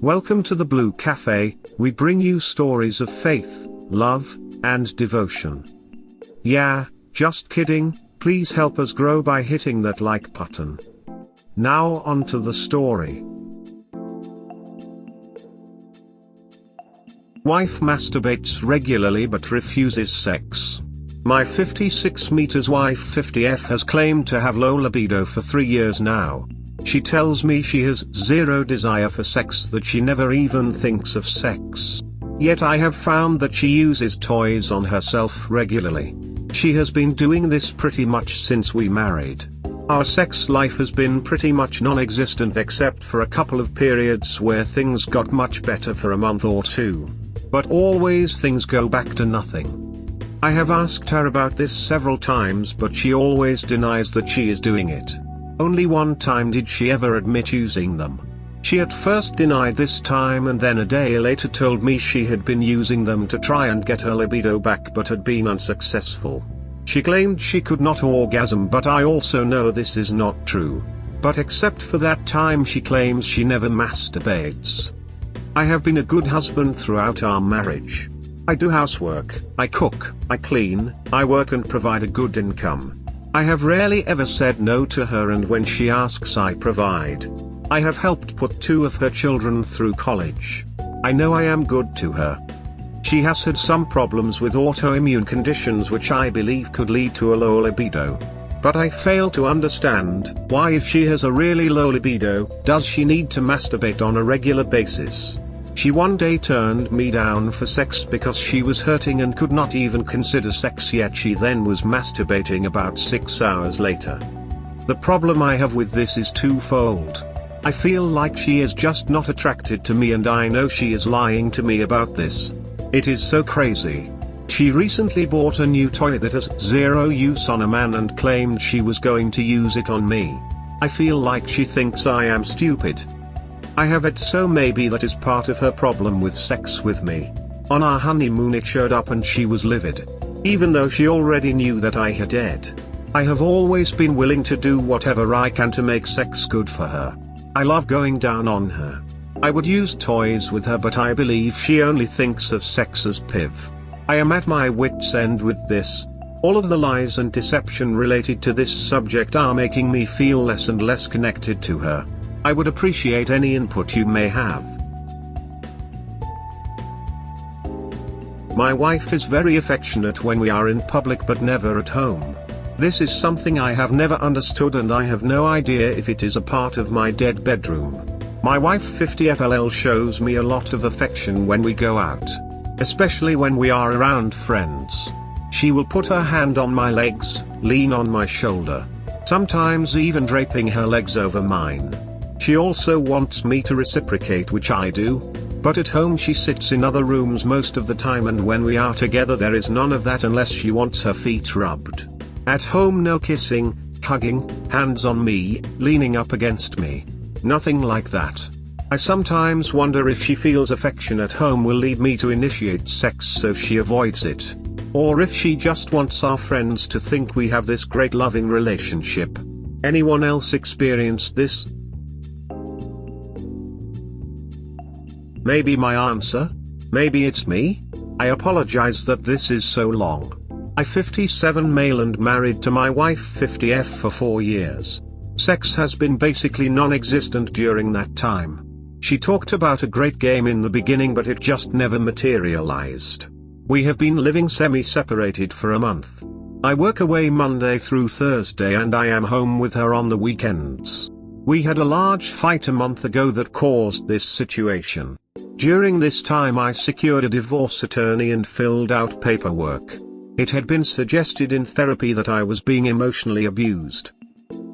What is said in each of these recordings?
Welcome to the Blue Cafe. We bring you stories of faith, love, and devotion. Yeah, just kidding, please help us grow by hitting that like button. Now on to the story. Wife masturbates regularly but refuses sex. My 56 meters wife 50F has claimed to have low libido for 3 years now. She tells me she has zero desire for sex, that she never even thinks of sex. Yet I have found that she uses toys on herself regularly. She has been doing this pretty much since we married. Our sex life has been pretty much non-existent except for a couple of periods where things got much better for a month or two. But always things go back to nothing. I have asked her about this several times, but she always denies that she is doing it. Only one time did she ever admit using them. She at first denied this time and then a day later told me she had been using them to try and get her libido back but had been unsuccessful. She claimed she could not orgasm, but I also know this is not true. But except for that time she claims she never masturbates. I have been a good husband throughout our marriage. I do housework, I cook, I clean, I work and provide a good income. I have rarely ever said no to her, and when she asks I provide. I have helped put 2 of her children through college. I know I am good to her. She has had some problems with autoimmune conditions which I believe could lead to a low libido. But I fail to understand why, if she has a really low libido, does she need to masturbate on a regular basis? She one day turned me down for sex because she was hurting and could not even consider sex, yet she then was masturbating about 6 hours later. The problem I have with this is twofold. I feel like she is just not attracted to me, and I know she is lying to me about this. It is so crazy. She recently bought a new toy that has zero use on a man and claimed she was going to use it on me. I feel like she thinks I am stupid. I have it, so maybe that is part of her problem with sex with me. On our honeymoon it showed up and she was livid. Even though she already knew that I had it. I have always been willing to do whatever I can to make sex good for her. I love going down on her. I would use toys with her, but I believe she only thinks of sex as piv. I am at my wit's end with this. All of the lies and deception related to this subject are making me feel less and less connected to her. I would appreciate any input you may have. My wife is very affectionate when we are in public but never at home. This is something I have never understood, and I have no idea if it is a part of my dead bedroom. My wife 50FLL shows me a lot of affection when we go out. Especially when we are around friends. She will put her hand on my legs, lean on my shoulder. Sometimes even draping her legs over mine. She also wants me to reciprocate, which I do. But at home she sits in other rooms most of the time, and when we are together there is none of that unless she wants her feet rubbed. At home no kissing, hugging, hands on me, leaning up against me. Nothing like that. I sometimes wonder if she feels affection at home will lead me to initiate sex, so she avoids it. Or if she just wants our friends to think we have this great loving relationship. Anyone else experienced this? Maybe my answer? Maybe it's me? I apologize that this is so long. I 57 male and married to my wife 50F for 4 years. Sex has been basically non-existent during that time. She talked about a great game in the beginning, but it just never materialized. We have been living semi-separated for a month. I work away Monday through Thursday and I am home with her on the weekends. We had a large fight a month ago that caused this situation. During this time I secured a divorce attorney and filled out paperwork. It had been suggested in therapy that I was being emotionally abused.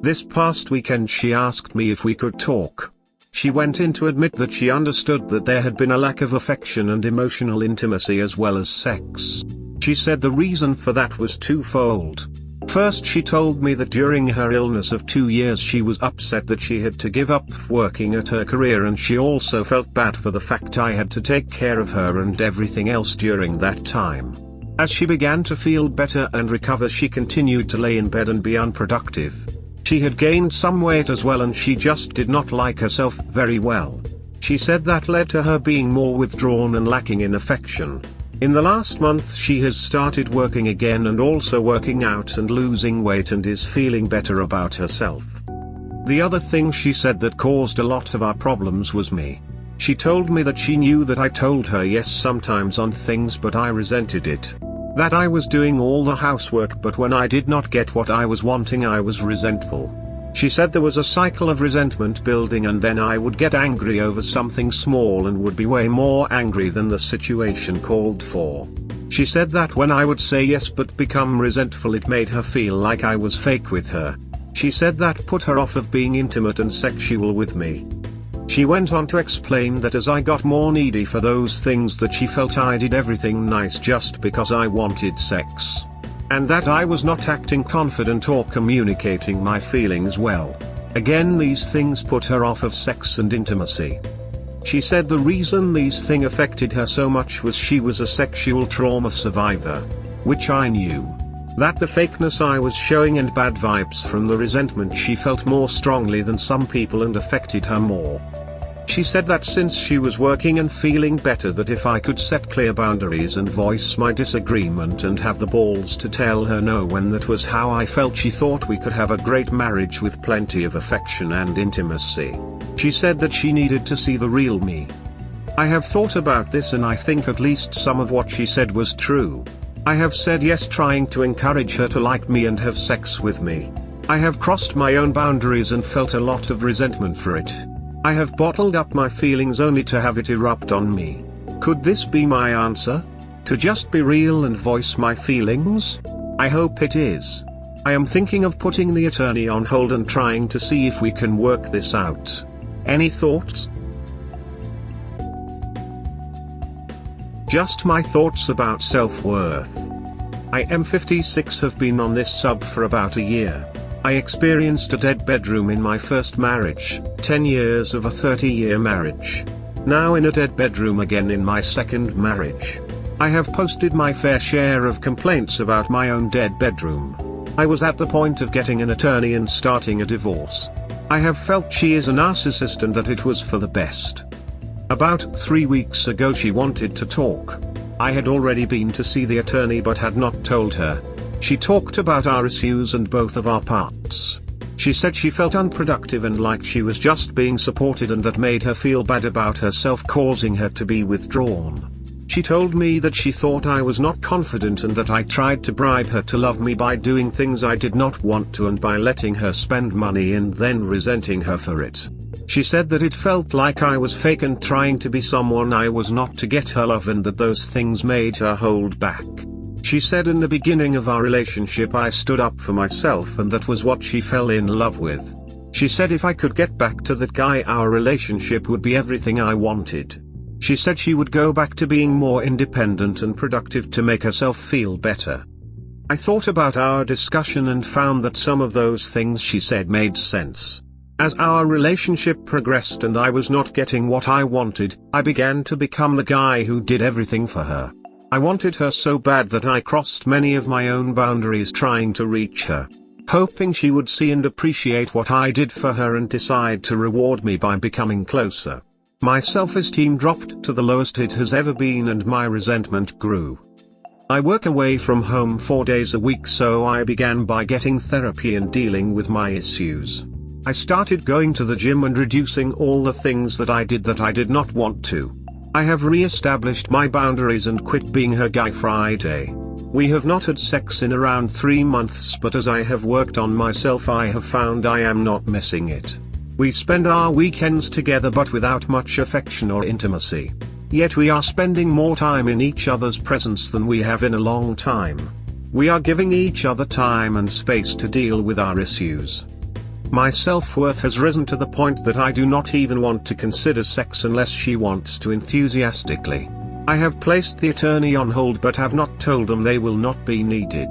This past weekend she asked me if we could talk. She went in to admit that she understood that there had been a lack of affection and emotional intimacy as well as sex. She said the reason for that was twofold. First, she told me that during her illness of 2 years she was upset that she had to give up working at her career, and she also felt bad for the fact I had to take care of her and everything else during that time. As she began to feel better and recover, she continued to lay in bed and be unproductive. She had gained some weight as well, and she just did not like herself very well. She said that led to her being more withdrawn and lacking in affection. In the last month she has started working again and also working out and losing weight and is feeling better about herself. The other thing she said that caused a lot of our problems was me. She told me that she knew that I told her yes sometimes on things but I resented it. That I was doing all the housework but when I did not get what I was wanting I was resentful. She said there was a cycle of resentment building and then I would get angry over something small and would be way more angry than the situation called for. She said that when I would say yes but become resentful it made her feel like I was fake with her. She said that put her off of being intimate and sexual with me. She went on to explain that as I got more needy for those things that she felt I did everything nice just because I wanted sex. And that I was not acting confident or communicating my feelings well. Again these things put her off of sex and intimacy. She said the reason these things affected her so much was she was a sexual trauma survivor. Which I knew. That the fakeness I was showing and bad vibes from the resentment she felt more strongly than some people and affected her more. She said that since she was working and feeling better that if I could set clear boundaries and voice my disagreement and have the balls to tell her no when that was how I felt she thought we could have a great marriage with plenty of affection and intimacy. She said that she needed to see the real me. I have thought about this and I think at least some of what she said was true. I have said yes trying to encourage her to like me and have sex with me. I have crossed my own boundaries and felt a lot of resentment for it. I have bottled up my feelings only to have it erupt on me. Could this be my answer? To just be real and voice my feelings? I hope it is. I am thinking of putting the attorney on hold and trying to see if we can work this out. Any thoughts? Just my thoughts about self-worth. I am 56, have been on this sub for about a year. I experienced a dead bedroom in my first marriage, 10 years of a 30-year marriage. Now in a dead bedroom again in my second marriage. I have posted my fair share of complaints about my own dead bedroom. I was at the point of getting an attorney and starting a divorce. I have felt she is a narcissist and that it was for the best. About 3 weeks ago she wanted to talk. I had already been to see the attorney but had not told her. She talked about our issues and both of our parts. She said she felt unproductive and like she was just being supported and that made her feel bad about herself, causing her to be withdrawn. She told me that she thought I was not confident and that I tried to bribe her to love me by doing things I did not want to and by letting her spend money and then resenting her for it. She said that it felt like I was fake and trying to be someone I was not to get her love and that those things made her hold back. She said in the beginning of our relationship I stood up for myself and that was what she fell in love with. She said if I could get back to that guy our relationship would be everything I wanted. She said she would go back to being more independent and productive to make herself feel better. I thought about our discussion and found that some of those things she said made sense. As our relationship progressed and I was not getting what I wanted, I began to become the guy who did everything for her. I wanted her so bad that I crossed many of my own boundaries trying to reach her, hoping she would see and appreciate what I did for her and decide to reward me by becoming closer. My self-esteem dropped to the lowest it has ever been and my resentment grew. I work away from home 4 days a week, so I began by getting therapy and dealing with my issues. I started going to the gym and reducing all the things that I did not want to. I have re-established my boundaries and quit being her guy Friday. We have not had sex in around 3 months, but as I have worked on myself I have found I am not missing it. We spend our weekends together but without much affection or intimacy. Yet we are spending more time in each other's presence than we have in a long time. We are giving each other time and space to deal with our issues. My self-worth has risen to the point that I do not even want to consider sex unless she wants to enthusiastically. I have placed the attorney on hold but have not told them they will not be needed.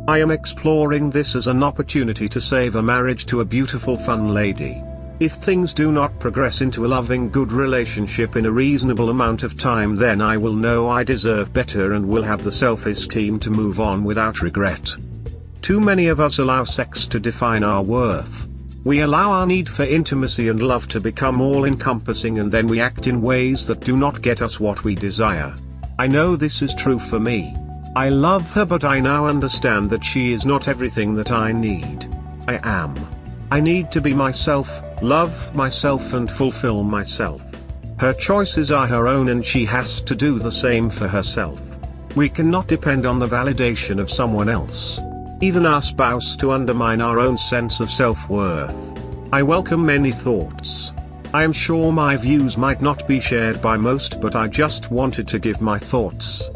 I am exploring this as an opportunity to save a marriage to a beautiful fun lady. If things do not progress into a loving good relationship in a reasonable amount of time, then I will know I deserve better and will have the self-esteem to move on without regret. Too many of us allow sex to define our worth. We allow our need for intimacy and love to become all-encompassing, and then we act in ways that do not get us what we desire. I know this is true for me. I love her, but I now understand that she is not everything that I need. I need to be myself, love myself and fulfill myself. Her choices are her own and she has to do the same for herself. We cannot depend on the validation of someone else, even our spouse, to undermine our own sense of self-worth. I welcome many thoughts. I am sure my views might not be shared by most, but I just wanted to give my thoughts.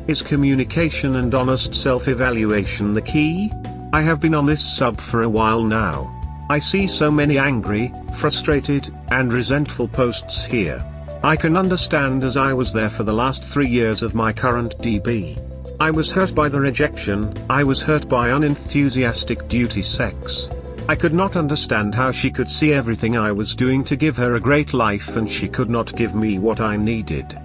Is communication and honest self-evaluation the key? I have been on this sub for a while now. I see so many angry, frustrated, and resentful posts here. I can understand, as I was there for the last 3 years of my current DB. I was hurt by the rejection, I was hurt by unenthusiastic duty sex. I could not understand how she could see everything I was doing to give her a great life and she could not give me what I needed.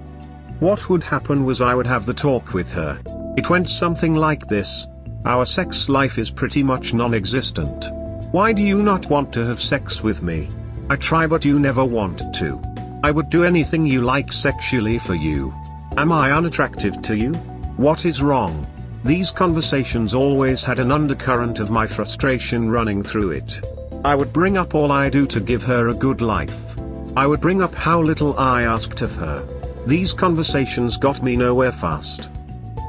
What would happen was I would have the talk with her. It went something like this: our sex life is pretty much non-existent. Why do you not want to have sex with me? I try but you never want to. I would do anything you like sexually for you. Am I unattractive to you? What is wrong? These conversations always had an undercurrent of my frustration running through it. I would bring up all I do to give her a good life. I would bring up how little I asked of her. These conversations got me nowhere fast.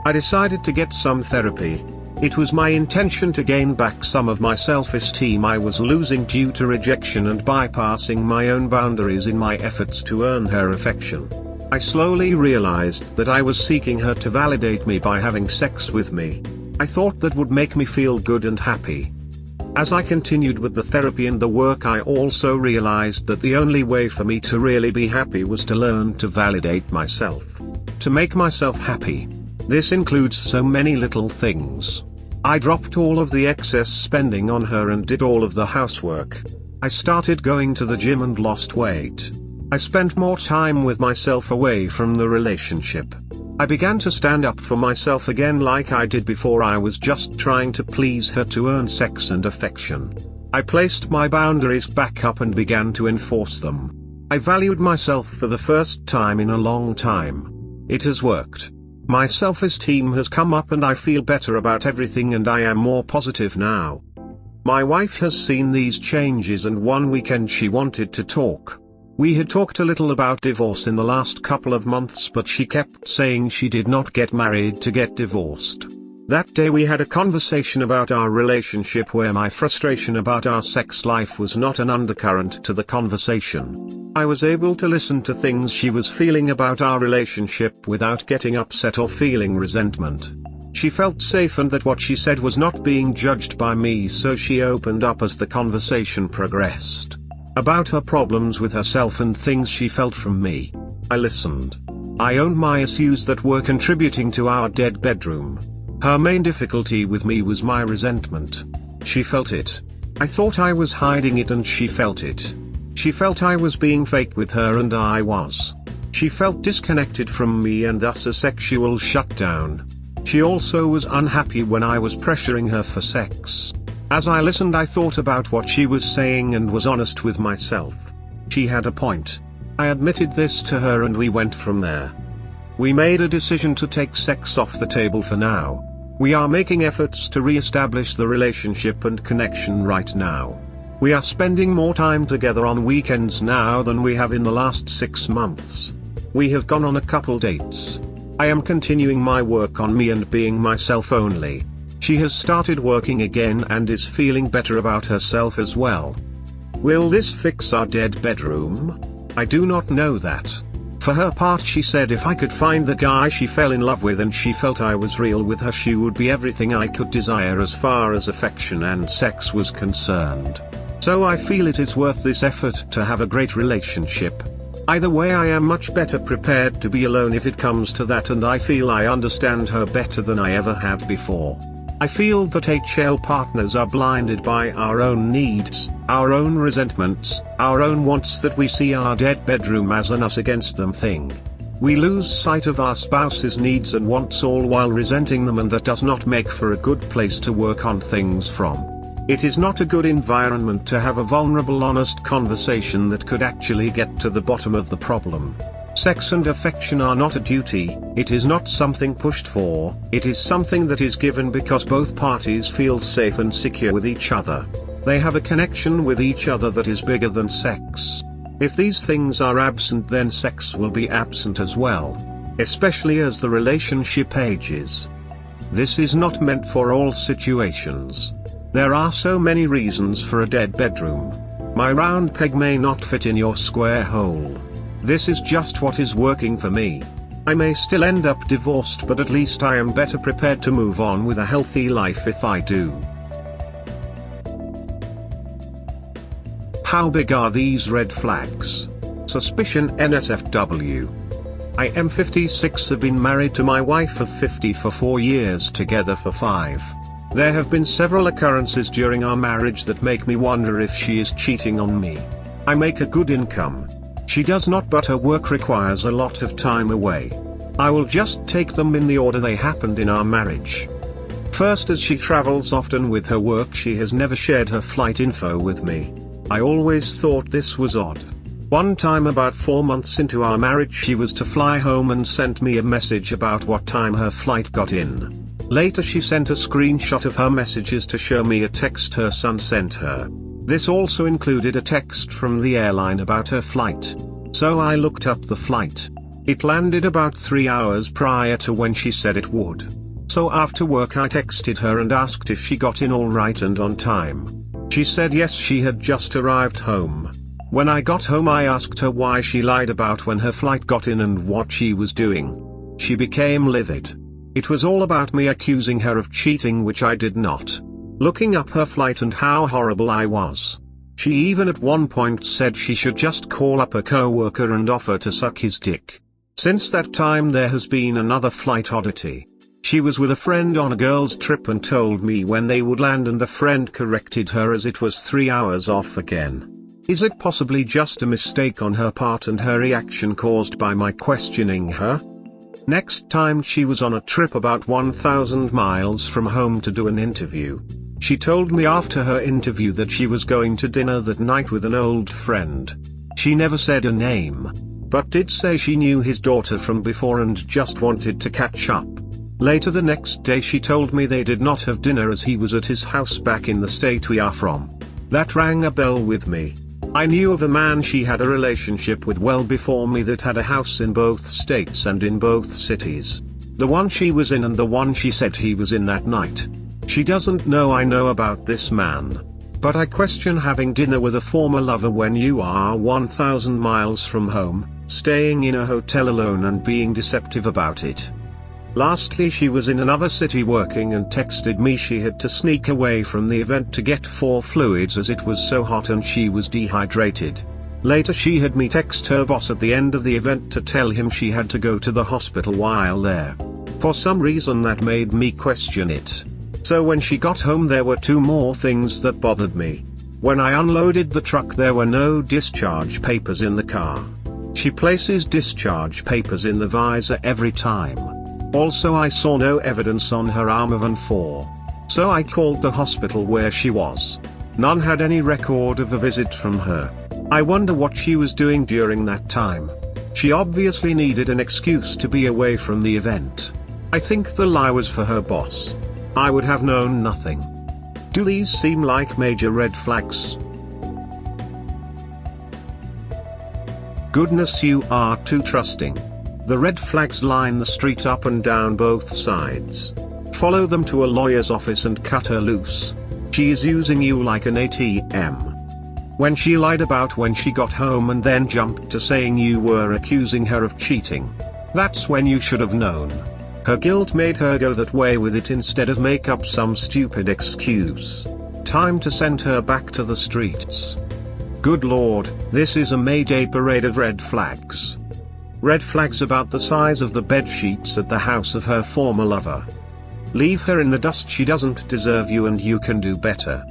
I decided to get some therapy. It was my intention to gain back some of my self-esteem I was losing due to rejection and bypassing my own boundaries in my efforts to earn her affection. I slowly realized that I was seeking her to validate me by having sex with me. I thought that would make me feel good and happy. As I continued with the therapy and the work, I also realized that the only way for me to really be happy was to learn to validate myself. To make myself happy. This includes so many little things. I dropped all of the excess spending on her and did all of the housework. I started going to the gym and lost weight. I spent more time with myself away from the relationship. I began to stand up for myself again like I did before. I was just trying to please her to earn sex and affection. I placed my boundaries back up and began to enforce them. I valued myself for the first time in a long time. It has worked. My self-esteem has come up and I feel better about everything and I am more positive now. My wife has seen these changes and one weekend she wanted to talk. We had talked a little about divorce in the last couple of months, but she kept saying she did not get married to get divorced. That day we had a conversation about our relationship where my frustration about our sex life was not an undercurrent to the conversation. I was able to listen to things she was feeling about our relationship without getting upset or feeling resentment. She felt safe and that what she said was not being judged by me, so she opened up as the conversation progressed. About her problems with herself and things she felt from me. I listened. I owned my issues that were contributing to our dead bedroom. Her main difficulty with me was my resentment. She felt it. I thought I was hiding it and she felt it. She felt I was being fake with her and I was. She felt disconnected from me and thus a sexual shutdown. She also was unhappy when I was pressuring her for sex. As I listened, I thought about what she was saying and was honest with myself. She had a point. I admitted this to her and we went from there. We made a decision to take sex off the table for now. We are making efforts to re-establish the relationship and connection right now. We are spending more time together on weekends now than we have in the last 6 months. We have gone on a couple dates. I am continuing my work on me and being myself only. She has started working again and is feeling better about herself as well. Will this fix our dead bedroom? I do not know that. For her part, she said if I could find the guy she fell in love with and she felt I was real with her, she would be everything I could desire as far as affection and sex was concerned. So I feel it is worth this effort to have a great relationship. Either way, I am much better prepared to be alone if it comes to that, and I feel I understand her better than I ever have before. I feel that HL partners are blinded by our own needs, our own resentments, our own wants, that we see our dead bedroom as an us against them thing. We lose sight of our spouse's needs and wants all while resenting them, and that does not make for a good place to work on things from. It is not a good environment to have a vulnerable, honest conversation that could actually get to the bottom of the problem. Sex and affection are not a duty, it is not something pushed for, it is something that is given because both parties feel safe and secure with each other. They have a connection with each other that is bigger than sex. If these things are absent, then sex will be absent as well, especially as the relationship ages. This is not meant for all situations. There are so many reasons for a dead bedroom. My round peg may not fit in your square hole. This is just what is working for me. I may still end up divorced, but at least I am better prepared to move on with a healthy life if I do. How big are these red flags? Suspicion NSFW. I am 56, have been married to my wife of 50 for 4 years, together for 5. There have been several occurrences during our marriage that make me wonder if she is cheating on me. I make a good income. She does not, but her work requires a lot of time away. I will just take them in the order they happened in our marriage. First, as she travels often with her work, she has never shared her flight info with me. I always thought this was odd. One time, about 4 months into our marriage, she was to fly home and sent me a message about what time her flight got in. Later she sent a screenshot of her messages to show me a text her son sent her. This also included a text from the airline about her flight. So I looked up the flight. It landed about 3 hours prior to when she said it would. So after work I texted her and asked if she got in all right and on time. She said yes, she had just arrived home. When I got home I asked her why she lied about when her flight got in and what she was doing. She became livid. It was all about me accusing her of cheating, which I did not. Looking up her flight and how horrible I was. She even at one point said she should just call up a co-worker and offer to suck his dick. Since that time there has been another flight oddity. She was with a friend on a girls' trip and told me when they would land, and the friend corrected her as it was 3 hours off again. Is it possibly just a mistake on her part and her reaction caused by my questioning her? Next time she was on a trip about 1,000 miles from home to do an interview. She told me after her interview that she was going to dinner that night with an old friend. She never said a name, but did say she knew his daughter from before and just wanted to catch up. Later the next day she told me they did not have dinner as he was at his house back in the state we are from. That rang a bell with me. I knew of a man she had a relationship with well before me that had a house in both states and in both cities. The one she was in and the one she said he was in that night. She doesn't know I know about this man. But I question having dinner with a former lover when you are 1,000 miles from home, staying in a hotel alone and being deceptive about it. Lastly, she was in another city working and texted me she had to sneak away from the event to get 4 fluids as it was so hot and she was dehydrated. Later she had me text her boss at the end of the event to tell him she had to go to the hospital while there. For some reason that made me question it. So when she got home there were 2 more things that bothered me. When I unloaded the truck there were no discharge papers in the car. She places discharge papers in the visor every time. Also I saw no evidence on her arm of an 4. So I called the hospital where she was. None had any record of a visit from her. I wonder what she was doing during that time. She obviously needed an excuse to be away from the event. I think the lie was for her boss. I would have known nothing. Do these seem like major red flags? Goodness, you are too trusting. The red flags line the street up and down both sides. Follow them to a lawyer's office and cut her loose. She is using you like an ATM. When she lied about when she got home and then jumped to saying you were accusing her of cheating. That's when you should have known. Her guilt made her go that way with it instead of make up some stupid excuse. Time to send her back to the streets. Good Lord, this is a Mayday parade of red flags. Red flags about the size of the bed sheets at the house of her former lover. Leave her in the dust, she doesn't deserve you and you can do better.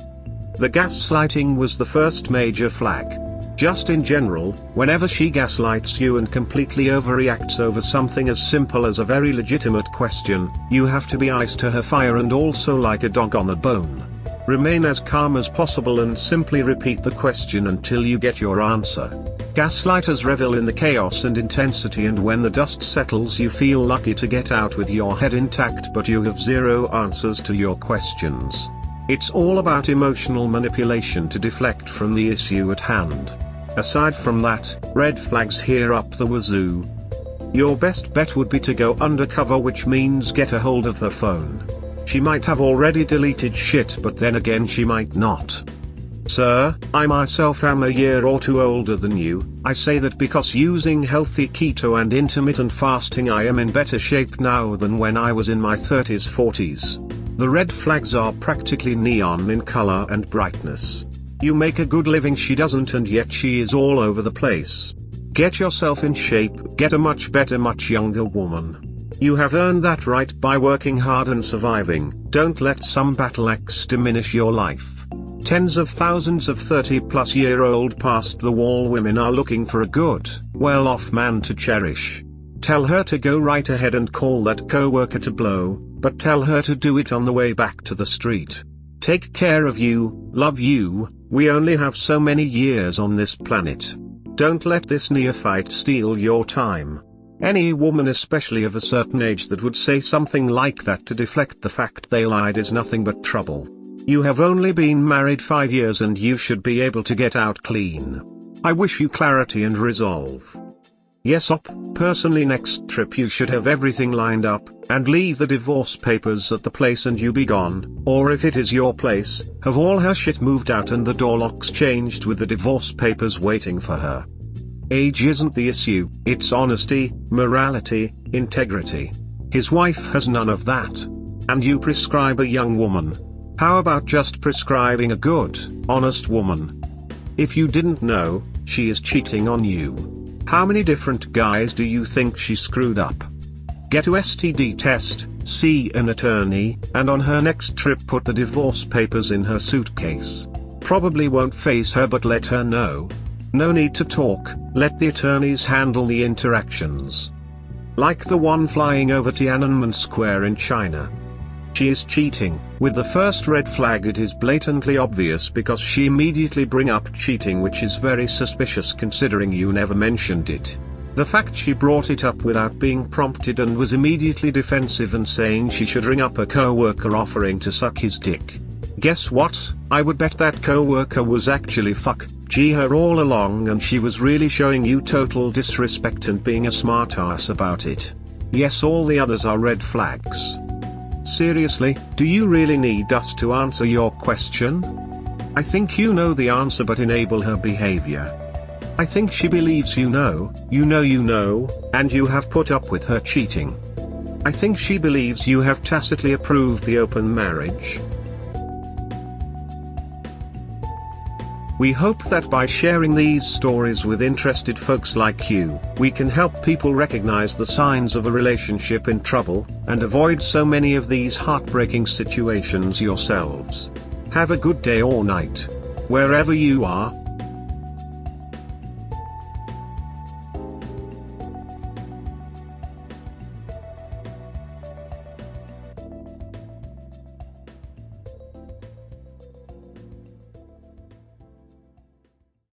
The gaslighting was the first major flag. Just in general, whenever she gaslights you and completely overreacts over something as simple as a very legitimate question, you have to be ice to her fire and also like a dog on a bone. Remain as calm as possible and simply repeat the question until you get your answer. Gaslighters revel in the chaos and intensity, and when the dust settles you feel lucky to get out with your head intact, but you have zero answers to your questions. It's all about emotional manipulation to deflect from the issue at hand. Aside from that, red flags here up the wazoo. Your best bet would be to go undercover, which means get a hold of her phone. She might have already deleted shit, but then again she might not. Sir, I myself am a year or two older than you. I say that because using healthy keto and intermittent fasting I am in better shape now than when I was in my 30s 40s. The red flags are practically neon in color and brightness. You make a good living, she doesn't, and yet she is all over the place. Get yourself in shape, get a much better, much younger woman. You have earned that right by working hard and surviving. Don't let some battle axe diminish your life. Tens of thousands of 30-plus-year-old past-the-wall women are looking for a good, well-off man to cherish. Tell her to go right ahead and call that coworker to blow, but tell her to do it on the way back to the street. Take care of you, love you, we only have so many years on this planet. Don't let this neophyte steal your time. Any woman, especially of a certain age, that would say something like that to deflect the fact they lied is nothing but trouble. You have only been married 5 years and you should be able to get out clean. I wish you clarity and resolve. Yes personally next trip you should have everything lined up, and leave the divorce papers at the place and you be gone, or if it is your place, have all her shit moved out and the door locks changed with the divorce papers waiting for her. Age isn't the issue, it's honesty, morality, integrity. His wife has none of that. And you prescribe a young woman. How about just prescribing a good, honest woman? If you didn't know, she is cheating on you. How many different guys do you think she screwed up? Get a STD test, see an attorney, and on her next trip put the divorce papers in her suitcase. Probably won't face her, but let her know. No need to talk, let the attorneys handle the interactions. Like the one flying over Tiananmen Square in China. She is cheating. With the first red flag it is blatantly obvious because she immediately bring up cheating, which is very suspicious considering you never mentioned it. The fact she brought it up without being prompted and was immediately defensive and saying she should ring up a co-worker offering to suck his dick. Guess what? I would bet that co-worker was actually her all along, and she was really showing you total disrespect and being a smartass about it. Yes, all the others are red flags. Seriously, do you really need us to answer your question? I think you know the answer, but enable her behavior. I think she believes you know, and you have put up with her cheating. I think she believes you have tacitly approved the open marriage. We hope that by sharing these stories with interested folks like you, we can help people recognize the signs of a relationship in trouble, and avoid so many of these heartbreaking situations yourselves. Have a good day or night, wherever you are.